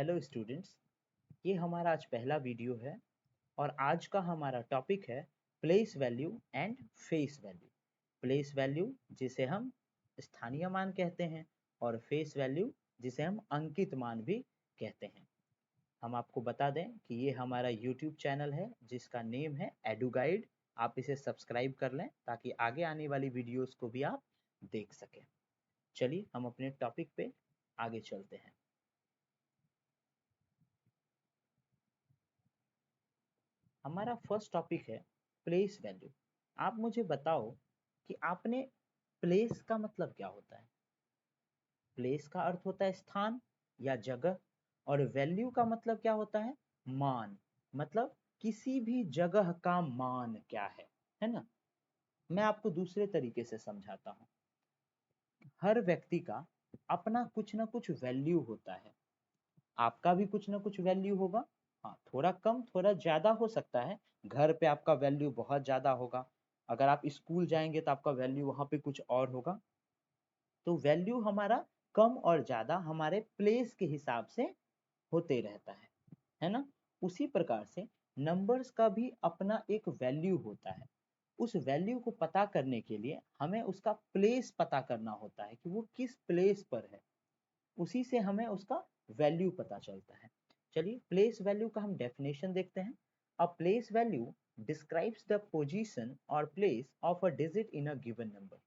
Hello students, ये हमारा आज पहला वीडियो है और आज का हमारा टॉपिक है place value and face value. Place value जिसे हम स्थानीय मान कहते हैं और फेस वैल्यू जिसे हम अंकित मान भी कहते हैं। हम आपको बता दें कि ये हमारा यूट्यूब चैनल है जिसका नेम है एडू गाइड। आप इसे सब्सक्राइब कर लें ताकि आगे आने वाली वीडियोस को भी आप देख सकें। चलिए हम अपने टॉपिक पे आगे चलते हैं। हमारा फर्स्ट टॉपिक है प्लेस वैल्यू। आप मुझे बताओ कि आपने प्लेस का मतलब क्या होता है। प्लेस का अर्थ होता है स्थान या जगह, और वैल्यू का मतलब क्या होता है, मान। मतलब किसी भी जगह का मान क्या है ना। मैं आपको दूसरे तरीके से समझाता हूँ। हर व्यक्ति का अपना कुछ ना कुछ वैल्यू होता है। आपका भी कुछ ना कुछ वैल्यू होगा। हाँ, थोड़ा कम थोड़ा ज्यादा हो सकता है। घर पे आपका वैल्यू बहुत ज्यादा होगा, अगर आप स्कूल जाएंगे तो आपका वैल्यू वहां पे कुछ और होगा। तो वैल्यू हमारा कम और ज्यादा हमारे प्लेस के हिसाब से होते रहता है ना। उसी प्रकार से नंबर्स का भी अपना एक वैल्यू होता है। उस वैल्यू को पता करने के लिए हमें उसका प्लेस पता करना होता है कि वो किस प्लेस पर है। उसी से हमें उसका वैल्यू पता चलता है। चलिए प्लेस वैल्यू का हम डेफिनेशन देखते हैं। A place value describes the position और place of a digit in a given number.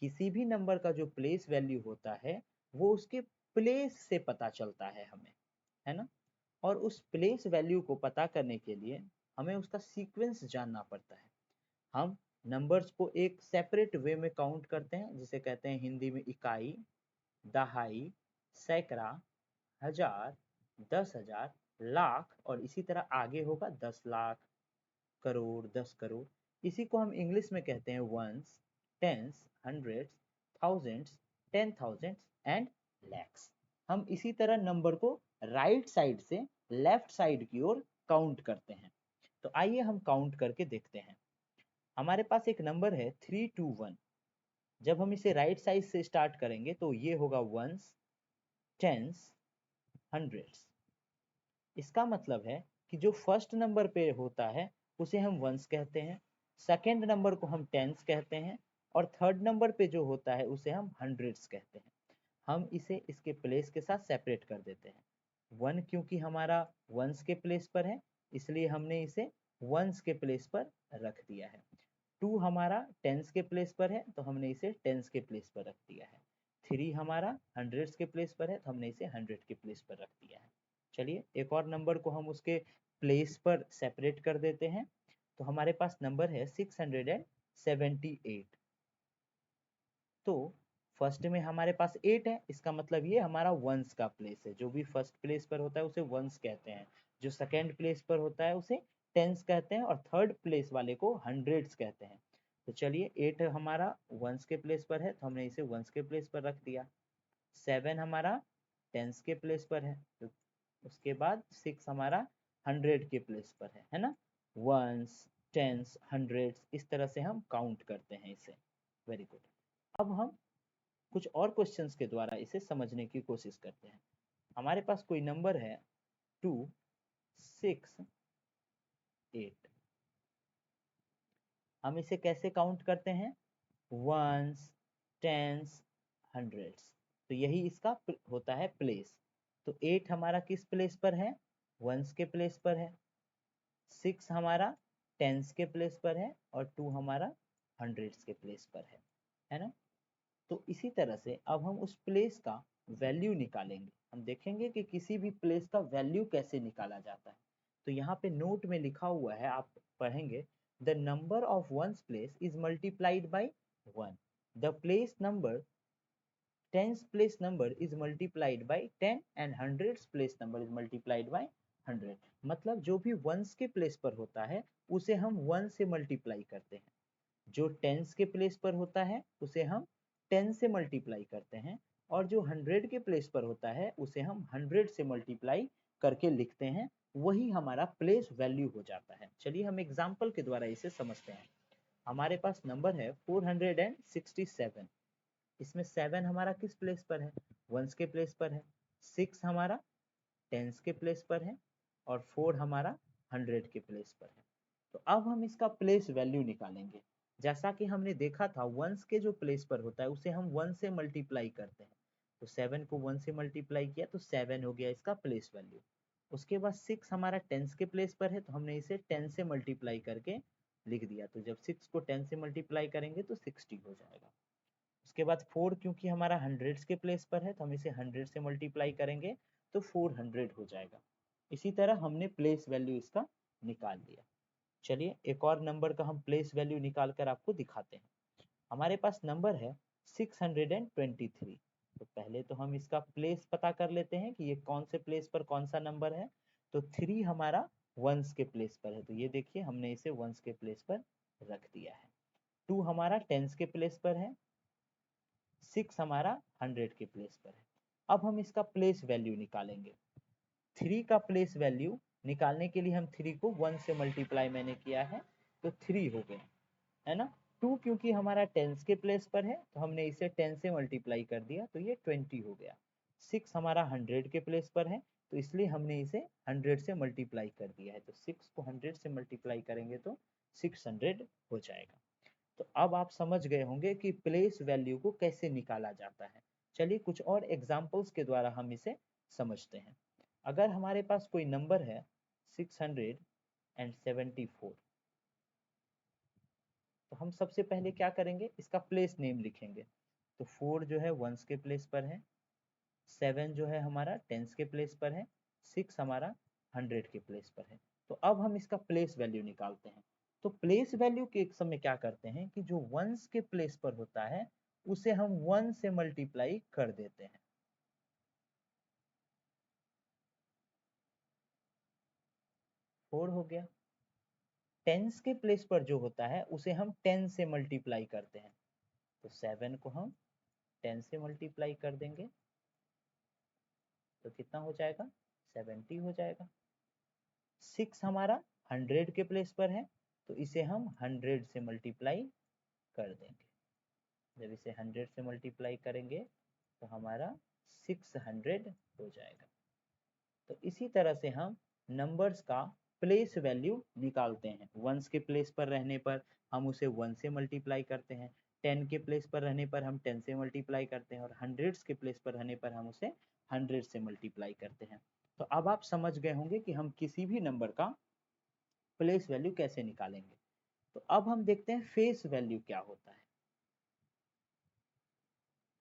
किसी भी नंबर का जो प्लेस वैल्यू होता है वो उसके प्लेस से पता चलता है हमें, है ना। और उस प्लेस वैल्यू को पता करने के लिए हमें उसका सीक्वेंस जानना पड़ता है। हम नंबर्स को एक सेपरेट वे में काउंट करते हैं जिसे कहते हैं हिंदी में इकाई, दहाई, सैकड़ा, हजार, 10,000, लाख, और इसी तरह आगे होगा 10 लाख, करोड़, 10 करोड़। इसी को हम इंग्लिश में कहते हैं ones, tens, hundreds, thousands, 10,000 and lakhs. हम इसी तरह नंबर को राइट साइड से लेफ्ट साइड की ओर काउंट करते हैं। तो आइए हम काउंट करके देखते हैं। हमारे पास एक नंबर है 321। जब हम इसे राइट साइड से स्टार्ट करेंगे तो ये होगा वंस, टेंस, हंड्रेड्स। इसका मतलब है कि जो फर्स्ट नंबर पे होता है उसे हम वंस कहते हैं, सेकेंड नंबर को हम टेंस कहते हैं, और थर्ड नंबर पे जो होता है उसे हम हंड्रेड्स कहते हैं। हम इसे इसके प्लेस के साथ सेपरेट कर देते हैं। वन क्योंकि हमारा वंस के प्लेस पर है इसलिए हमने इसे वंस के प्लेस पर रख दिया है। टू हमारा टेंस के प्लेस पर है तो हमने इसे टेंस के प्लेस पर रख दिया है। थ्री हमारा हंड्रेड्स के प्लेस पर है तो हमने इसे हंड्रेड के प्लेस पर रख दिया है। चलिए एक और नंबर को हम उसके प्लेस पर सेपरेट कर देते हैं। तो हमारे पास नंबर है 678। तो फर्स्ट में हमारे पास 8 है, इसका मतलब ये हमारा वंस का प्लेस है। जो भी फर्स्ट प्लेस पर होता है उसे वंस कहते हैं, जो सेकेंड प्लेस पर होता है उसे टेंस कहते हैं, और थर्ड प्लेस वाले को हंड्रेड्स कहते हैं। तो चलिए 8 हमारा वंस के प्लेस पर है तो हमने इसे वंस के प्लेस पर रख दिया। 7 हमारा टेंस के प्लेस पर है, तो उसके बाद 6 हमारा हंड्रेड के प्लेस पर है ना। वंस, टेंस, हंड्रेड्स, इस तरह से हम काउंट करते हैं इसे। Very good. अब हम कुछ और क्वेश्चंस के द्वारा इसे समझने की कोशिश करते हैं। हमारे पास कोई नंबर है 268। हम इसे कैसे काउंट करते हैं, वंस, टेंस, हंड्रेड्स। तो यही इसका होता है प्लेस। तो 8 हमारा किस प्लेस पर है, वंस के प्लेस पर है। 6 हमारा टेंस के प्लेस पर है, और 2 हमारा हंड्रेड्स के प्लेस पर है ना। तो इसी तरह से अब हम उस प्लेस का वैल्यू निकालेंगे। हम देखेंगे कि किसी भी प्लेस का वैल्यू कैसे निकाला जाता है। तो यहाँ पे नोट में लिखा हुआ है, आप पढ़ेंगे, the number of ones place is multiplied by 1। The place number tens place number is multiplied by 10 and hundreds place number is multiplied by 100। मतलब जो भी वंस के प्लेस पर होता है उसे हम 1 से मल्टीप्लाई करते हैं, जो टेंस के प्लेस पर होता है उसे हम 10 से मल्टीप्लाई करते हैं, और जो 100 के प्लेस पर होता है उसे हम 100 से मल्टीप्लाई करके लिखते हैं। वही हमारा प्लेस वैल्यू हो जाता है। चलिए हम एग्जाम्पल के द्वारा इसे समझते हैं। हमारे पास नंबर है 467। इसमें 7 हमारा किस प्लेस पर है, वंस के प्लेस पर है। 6 हमारा टेंस के प्लेस पर है और 4 हमारा 100 के प्लेस पर है। तो अब हम इसका प्लेस वैल्यू निकालेंगे। जैसा कि हमने देखा था वंस के जो प्लेस पर होता है उसे हम 1 से मल्टीप्लाई करते हैं। तो 7 को 1 से मल्टीप्लाई किया तो 7 हो गया इसका प्लेस वैल्यू। उसके बाद 6 हमारा टेंस के प्लेस पर है तो हमने इसे 10 से मल्टीप्लाई करके लिख दिया। तो जब 6 को 10 से मल्टीप्लाई करेंगे तो 60 हो जाएगा। उसके बाद 4 क्योंकि हमारा हंड्रेड्स के प्लेस पर है तो हम इसे 100 से मल्टीप्लाई करेंगे तो 400 हो जाएगा। इसी तरह हमने प्लेस वैल्यू इसका निकाल लिया। चलिए एक और नंबर का हम प्लेस वैल्यू निकाल कर आपको दिखाते हैं। हमारे पास नंबर है 623। तो पहले तो हम इसका प्लेस पता कर लेते हैं कि ये कौन से प्लेस पर कौन सा नंबर है। तो 3 हमारा वंस के प्लेस पर है तो ये देखिए हमने इसे वंस के प्लेस पर रख दिया है। 2 हमारा टेंस के प्लेस पर है, 6 हमारा 100 के प्लेस पर है। अब हम इसका प्लेस वैल्यू निकालेंगे। 3 का प्लेस वैल्यू निकालने के लिए हम 3 को 1 से मल्टीप्लाई मैंने किया है तो 3 हो गया, है ना। 2 क्योंकि हमारा टेंस के प्लेस पर है तो हमने इसे 10 से मल्टीप्लाई कर दिया तो ये 20 हो गया। 6 हमारा 100 के प्लेस पर है तो इसलिए हमने इसे 100 से मल्टीप्लाई कर दिया है। तो 6 को 100 से मल्टीप्लाई करेंगे तो 600 हो जाएगा। तो अब आप समझ गए होंगे कि प्लेस वैल्यू को कैसे निकाला जाता है। चलिए कुछ और एग्जाम्पल्स के द्वारा हम इसे समझते हैं। अगर हमारे पास कोई नंबर है 674, तो हम सबसे पहले क्या करेंगे, इसका प्लेस नेम लिखेंगे। तो 4 जो है वंस के प्लेस पर है, 7 जो है हमारा टेंस के प्लेस पर है, 6 हमारा 100 के प्लेस पर है। तो अब हम इसका प्लेस वैल्यू निकालते हैं। तो प्लेस वैल्यू के एक समय क्या करते हैं कि जो वंस के प्लेस पर होता है उसे हम 1 से मल्टीप्लाई कर देते हैं। फोर हो गया। टेंस के प्लेस पर जो होता है उसे हम 10 से मल्टीप्लाई करते हैं। तो 7 को हम 10 से मल्टीप्लाई कर देंगे तो कितना हो जाएगा, 70 हो जाएगा। 6 हमारा 100 के प्लेस पर है तो इसे हम 100 से मल्टीप्लाई कर देंगे। जब इसे 100 से मल्टीप्लाई करेंगे तो हमारा 600 हो जाएगा। तो इसी तरह से हम नंबर्स का प्लेस वैल्यू निकालते हैं। वंस के प्लेस पर रहने पर हम उसे 1 से मल्टीप्लाई करते हैं, 10 के प्लेस पर रहने पर हम 10 से मल्टीप्लाई करते हैं और हंड्रेड्स के प्लेस पर रहने पर हम उसे 100 से मल्टीप्लाई करते हैं। तो अब आप समझ गए होंगे कि हम किसी भी नंबर का प्लेस वैल्यू कैसे निकालेंगे। तो अब हम देखते हैं फेस वैल्यू क्या होता है।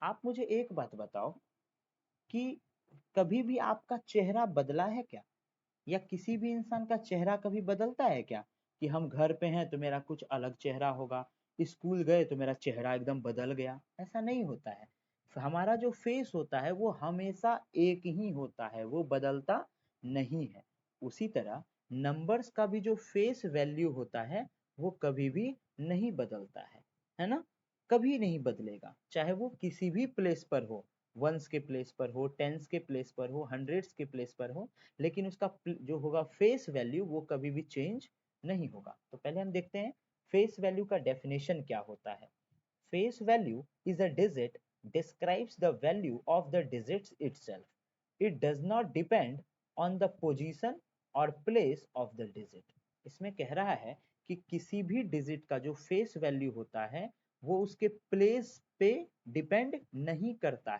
आप मुझे एक बात बताओ कि कभी भी आपका चेहरा बदला है क्या, या किसी भी इंसान का चेहरा कभी बदलता है क्या, कि हम घर पे हैं तो मेरा कुछ अलग चेहरा होगा, स्कूल गए तो मेरा चेहरा एकदम बदल गया। ऐसा नहीं होता है। हमारा जो फेस होता है वो हमेशा एक ही होता है, वो बदलता नहीं है। उसी तरह नंबर्स का भी जो फेस वैल्यू होता है वो कभी भी नहीं बदलता है ना। कभी नहीं बदलेगा, चाहे वो किसी भी प्लेस पर हो, वंस के प्लेस पर हो, टेंस के प्लेस पर हो, हंड्रेड्स के प्लेस पर हो, लेकिन उसका जो होगा फेस वैल्यू वो कभी भी चेंज नहीं होगा। तो पहले हम देखते हैं फेस वैल्यू का डेफिनेशन क्या होता है। Face value is a digit describes the value of the digits itself. It does not depend on the position or place of the digit. इसमें कह रहा है कि किसी भी डिजिट का जो फेस वैल्यू होता है वो उसके प्लेस पे डिपेंड नहीं करता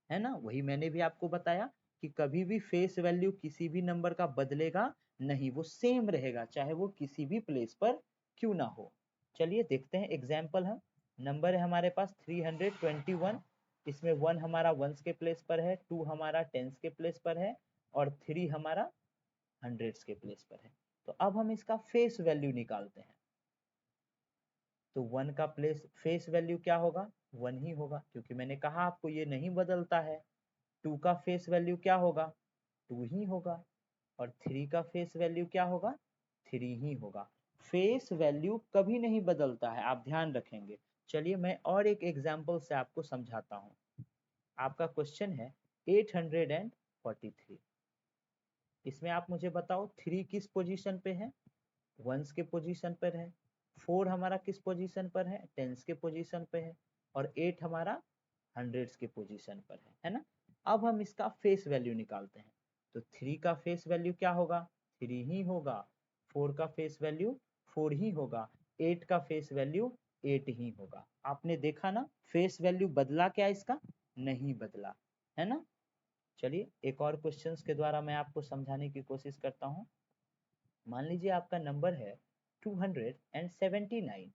है ना। वही मैंने भी आपको बताया कि कभी भी फेस वैल्यू किसी भी नंबर का बदलेगा नहीं, वो सेम रहेगा चाहे वो किसी भी प्लेस पर क्यों ना हो। चलिए देखते हैं एग्जाम्पल। हम नंबर है हमारे पास 321, इसमें 1 हमारा वंस के प्लेस पर है, 2 हमारा टेंस के प्लेस पर है और 3 हमारा हंड्रेड्स के प्लेस पर है। तो अब हम इसका फेस वैल्यू निकालते हैं। तो 1 का प्लेस फेस वैल्यू क्या होगा, 1 ही होगा क्योंकि मैंने कहा आपको ये नहीं बदलता है। 2 का फेस वैल्यू क्या होगा, 2 ही होगा। और 3 का फेस वैल्यू क्या होगा, 3 ही होगा। फेस वैल्यू कभी नहीं बदलता है, आप ध्यान रखेंगे। चलिए मैं और एक एग्जाम्पल से आपको समझाता हूँ। आपका क्वेश्चन है 843। इसमें आप मुझे बताओ 3 किस पोजीशन पे है, वंस के पोजीशन पर है। 4 हमारा किस पोजीशन पर है, टेंस के पोजीशन पे है। और 8 हमारा हंड्रेड्स के पोजीशन पर है ना। अब हम इसका फेस वैल्यू निकालते हैं। तो 3 का फेस वैल्यू क्या होगा, 3 ही होगा। 4 का फेस वैल्यू 4 ही होगा। 8 का फेस वैल्यू 8 ही होगा। आपने देखा ना, फेस वैल्यू बदला क्या इसका, नहीं बदला, है ना। चलिए एक और क्वेश्चंस के द्वारा मैं आपको समझाने की कोशिश करता हूँ। मान लीजिए आपका नंबर है 279,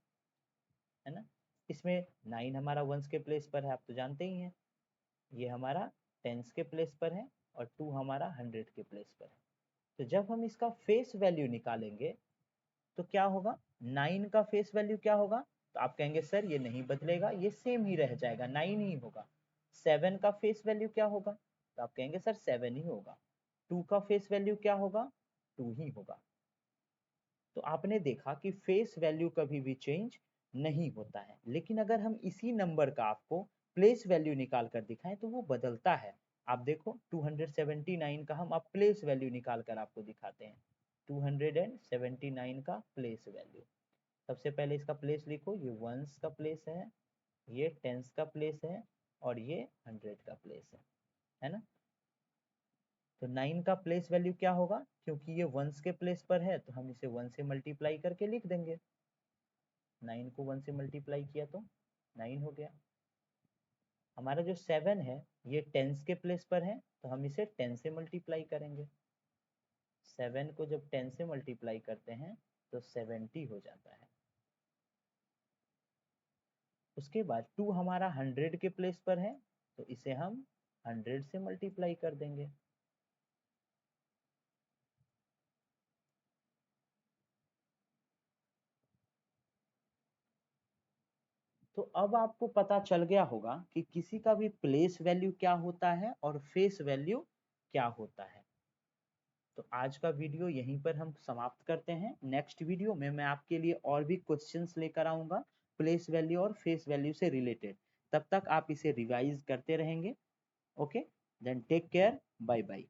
है ना। इसमें 9 हमारा वंस के प्लेस पर है, आप तो जानते ही हैं। ये हमारा टेंस के प्लेस पर है और 2 हमारा 100 के प्लेस पर है। तो जब हम इसका फेस वैल्यू निकालेंगे तो क्या होगा, 9 का फेस वैल्यू क्या होगा, तो आप कहेंगे सर ये नहीं बदलेगा, ये सेम ही रह जाएगा, 9 ही होगा। 7 का फेस वैल्यू क्या होगा, तो आप कहेंगे सर 7 ही होगा। 2 का फेस वैल्यू क्या होगा, 2 ही होगा। तो आपने देखा कि फेस वैल्यू कभी भी चेंज नहीं होता है, लेकिन अगर हम इसी नंबर का आपको प्लेस वैल्यू निकाल कर दिखाएं तो वो बदलता है। आप देखो 279 का हम अब प्लेस वैल्यू निकाल कर आपको दिखाते हैं। 279 का प्लेस वैल्यू, सबसे पहले इसका प्लेस लिखो, ये वंस का प्लेस है, ये टेंस का प्लेस है और ये 100 का प्लेस है ना। तो 9 का प्लेस वैल्यू क्या होगा, क्योंकि ये वंस के प्लेस पर है तो हम इसे 1 से मल्टीप्लाई करके लिख देंगे। 9 को 1 से मल्टीप्लाई किया तो 9 हो गया। हमारा जो 7 है ये टेंस के प्लेस पर है तो हम इसे 10 से मल्टीप्लाई करेंगे। 7 को जब 10 से मल्टीप्लाई करते हैं तो 70 हो जाता है। उसके बाद 2 हमारा 100 के प्लेस पर है तो इसे हम 100 से मल्टीप्लाई कर देंगे। तो अब आपको पता चल गया होगा कि किसी का भी प्लेस वैल्यू क्या होता है और फेस वैल्यू क्या होता है। तो आज का वीडियो यहीं पर हम समाप्त करते हैं। नेक्स्ट वीडियो में मैं आपके लिए और भी क्वेश्चंस लेकर आऊंगा प्लेस वैल्यू और फेस वैल्यू से रिलेटेड। तब तक आप इसे रिवाइज करते रहेंगे। Okay, then take care, bye bye.